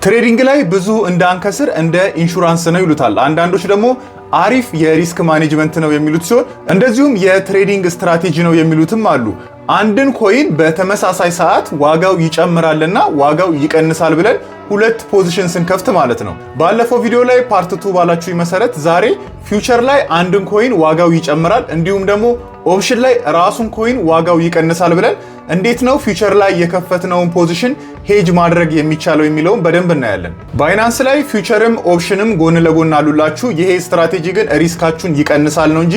ትሬዲንግ ላይ ብዙ እንዳንከስር እንደ ኢንሹራንስ ነው ይሉታል። አንዳንዶች ደግሞ አሪፍ የሪስክ ማኔጅመንት ነው የሚሉት ሲሆን እንደዚሁም የትሬዲንግ ስትራቴጂ ነው የሚሉትም አሉ። አንድን ኮይን በተመሳሳይ ሰዓት ዋጋው ይጨምራልና ዋጋው ይቀንሳል ብለን ሁለት ፖዚሽን ስንከፍት ማለት ነው። ባለፈው ቪዲዮ ላይ ፓርት 2 ባላችሁ መሰረት ዛሬ ፊውቸር ላይ አንድን ኮይን ዋጋው ይጨምራል እንዲሁም ደግሞ ኦፕሽን ላይ ራሱን ኮይን ዋጋው ይቀንሳል ብለን እንዴት ነው ፊውቸር ላይ የከፈትነውን ፖዚሽን ሄጅ ማድረግ የሚቻለው የሚለውን በደንብ እናያለን። ባይናንስ ላይ ፊውቸርም ኦፕሽንም ጎን ለጎን አሉላችሁ። ይሄ ስትራቴጂ ግን ሪስካችሁን ይቀንሳል ነው እንጂ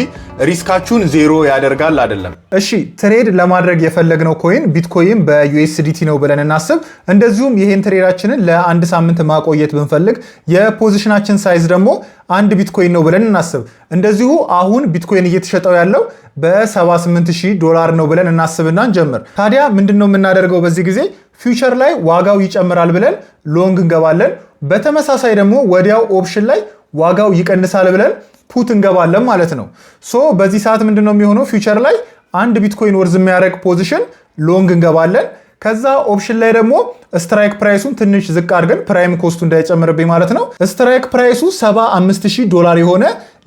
ሪስካችሁን ዜሮ ያደርጋል አይደለም። እሺ ትሬድ ለማድረግ የፈለግነው ኮይን ቢትኮይን በዩኤስዲቲ ነው ብለን እናስብ። እንደዚሁም ይሄን ትሬዳችንን ለአንድ ሳምንት ማቆየት ብንፈልግ የፖዚሽናችን ሳይዝ ደግሞ አንድ ቢትኮይን ነው ብለን እናስብ። እንደዚሁ አሁን ቢትኮይን እየተሸጠው ያለው $78,000 ነው ብለን እናስብና እንጀምር። ታዲያ ምንድነው የምናደርገው? በዚህ ጊዜ ፊውቸር ላይ ዋጋው ይጨምራል ብለን ሎንግ እንገባለን። በተመሳሳይ ደግሞ ወዲያው ኦፕሽን ላይ ዋጋው ይቀንሳል ብለን ፑት እንገባለን ማለት ነው። ሶ በዚህ ሰዓት ምንድነው የሚሆነው? ፊውቸር ላይ አንድ ቢትኮይን ወርዝ የሚያደርግ ፖዚሽን ሎንግ እንገባለን። ከዛ ኦፕሽን ላይ ደግሞ ስትራይክ ፕራይሱን ትንሽ ዝቅ አድርገን ፕራይም ኮስቱ እንዳይጨምርብኝ ማለት ነው። ስትራይክ ፕራይሱ $75,000 የሆነ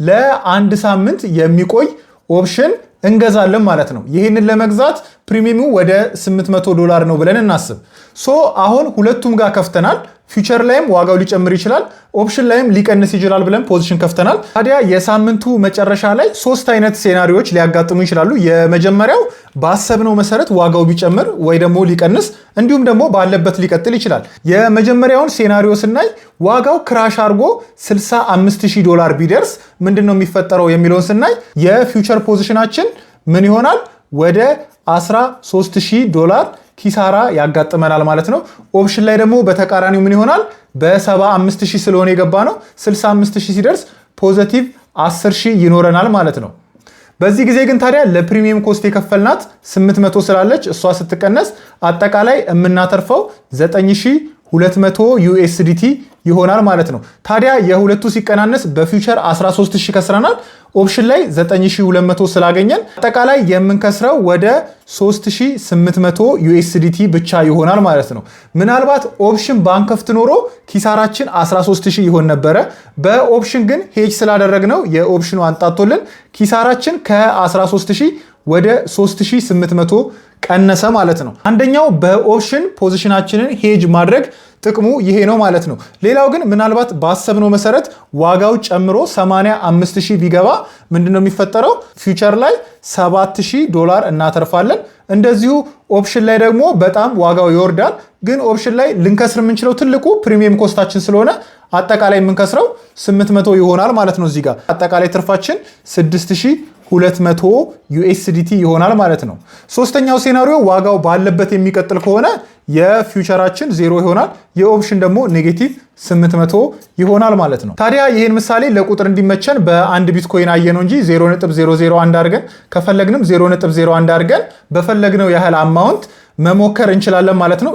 ለአንድ ሳምንት የሚቆይ ኦፕሽን እንገዛለን ማለት ነው። ይህንን ለመግዛት ፕሪሚየሙ ወደ $800 ነው ብለን እናስብ። ሶ አሁን ሁለቱም ጋር ከፍተናል። ፊውቸር ላይም ዋጋው ሊጨምር ይችላል፣ ኦፕሽን ላይም ሊቀንስ ይችላል ብለን ፖዚሽን ከፍተናል። ታዲያ የሳምንቱ መጨረሻ ላይ ሶስት አይነት ሴናሪዎች ሊያጋጥሙ ይችላሉ። የመጀመሪያው ባሰብነው መሰረት ዋጋው ቢጨምር ወይ ደግሞ ሊቀንስ እንዲሁም ደግሞ ባለበት ሊቀጥል ይችላል። የመጀመሪያውን ሴናሪዮ ስናይ ዋጋው ክራሽ አድርጎ $65,000 ቢደርስ ምንድነው የሚፈጠረው የሚለውን ስናይ የፊውቸር ፖዚሽናችን ምን ይሆናል? ወደ $13,000 ኪሳራ ያጋጥመናል ማለት ነው። ኦፕሽን ላይ ደግሞ በተቃራኒው ምን ይሆናል? በ75,000 ስለሆነ የገባ ነው 65,000 ሲደርስ ፖዚቲቭ 10,000 ይኖረናል ማለት ነው። በዚህ ጊዜ ግን ታዲያ ለፕሪሚየም ኮስት የከፈልናት 800 ስላለች እሷ ስትቀነስ አጠቃላይ የምናተርፈው 9,200 USDT ይሆናል ማለት ነው። ታዲያ የሁለቱ ሲቀናነስ በፊውቸር 13,000 ከስረናል። ኦፕሽን ላይ 9,200 ስላገኘን አጠቃላይ የምንከስረው ወደ 3,800 USDT ብቻ ይሆናል ማለት ነው። ምናልባት ኦፕሽን ባንከፍት ኖሮ ኪሳራችን 13,000 ይሆን ነበረ። በኦፕሽን ግን ሄጅ ስላደረግነው የኦፕሽኑ አንጣቶልን ኪሳራችን ከ13,000 ወደ 3,800 ቀነሰ ማለት ነው። አንደኛው በኦፕሽን ፖዚሽናችንን ሄጅ ማድረግ ጥቅሙ ይሄ ነው ማለት ነው። ሌላው ግን ምናልባት ባሰብነው መሰረት ዋጋው ጨምሮ 85,000 ቢገባ ምንድነው የሚፈጠረው? ፊውቸር ላይ $7,000 እናተርፋለን። እንደዚሁ ኦፕሽን ላይ ደግሞ በጣም ዋጋው ይወርዳል። ግን ኦፕሽን ላይ ልንከስር የምንችለው ትልቁ ፕሪሚየም ኮስታችን ስለሆነ አጠቃላይ የምንከስረው 800 ይሆናል ማለት ነው። እዚህ ጋር አጠቃላይ ትርፋችን 6,200 USDT ይሆናል ማለት ነው። ሶስተኛው ሴናሪዮ ዋጋው ባለበት የሚቀጥል ከሆነ የፊውቸራችን 0 ይሆናል፣ የኦፕሽን ደግሞ ኔጌቲቭ 800 ይሆናል ማለት ነው። ታዲያ ይህን ምሳሌ ለቁጥር እንዲመቸን በአንድ ቢትኮይን አየነው እንጂ 0.001 አድርገን ከፈለግንም 0.01 አድርገን በፈለግነው ያህል አማውንት መሞከር እንችላለን ማለት ነው።